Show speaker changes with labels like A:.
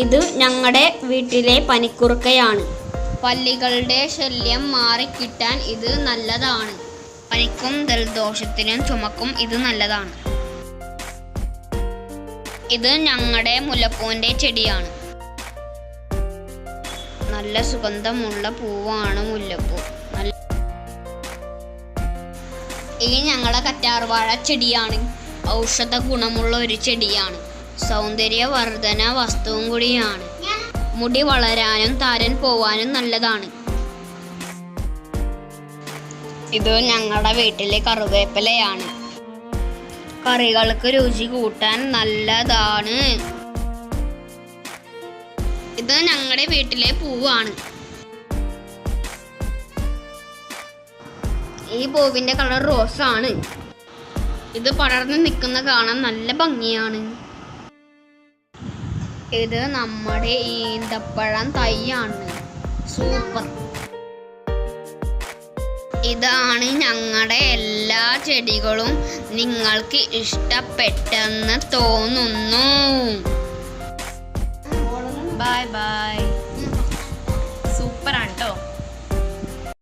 A: ഇത് ഞങ്ങളുടെ വീട്ടിലെ പനിക്കുറുക്കയാണ്. പല്ലികളുടെ ശല്യം മാറിക്കിട്ടാൻ ഇത് നല്ലതാണ്. പനിക്കും ജലദോഷത്തിനും ചുമക്കും ഇത് നല്ലതാണ്. ഇത് ഞങ്ങളുടെ മുല്ലപ്പൂവിൻ്റെ ചെടിയാണ്. നല്ല സുഗന്ധമുള്ള പൂവാണ് മുല്ലപ്പൂ. ഈ ഞങ്ങളുടെ കറ്റാർവാഴ ചെടിയാണ്. ഔഷധ ഗുണമുള്ള ഒരു ചെടിയാണ്. സൗന്ദര്യവർദ്ധന വസ്തുവും കൂടിയാണ്. മുടി വളരാനും താരൻ പോവാനും നല്ലതാണ്. ഇത് ഞങ്ങളുടെ വീട്ടിലെ കറിവേപ്പിലയാണ്. കറികൾക്ക് രുചി കൂട്ടാൻ നല്ലതാണ്. ഇത് ഞങ്ങളുടെ വീട്ടിലെ പൂവാണ്. ഈ പൂവിൻ്റെ കളർ റോസാണ്. ഇത് പടർന്ന് നിൽക്കുന്ന കാണാൻ നല്ല ഭംഗിയാണ്. ഇത് നമ്മുടെ ഈന്തപ്പഴം തൈയാണ്. സൂപ്പർ. ഇതാണ് ഞങ്ങളുടെ എല്ലാ ചെടികളും. നിങ്ങൾക്ക് ഇഷ്ടപ്പെട്ടെന്ന് തോന്നുന്നു. Bye bye.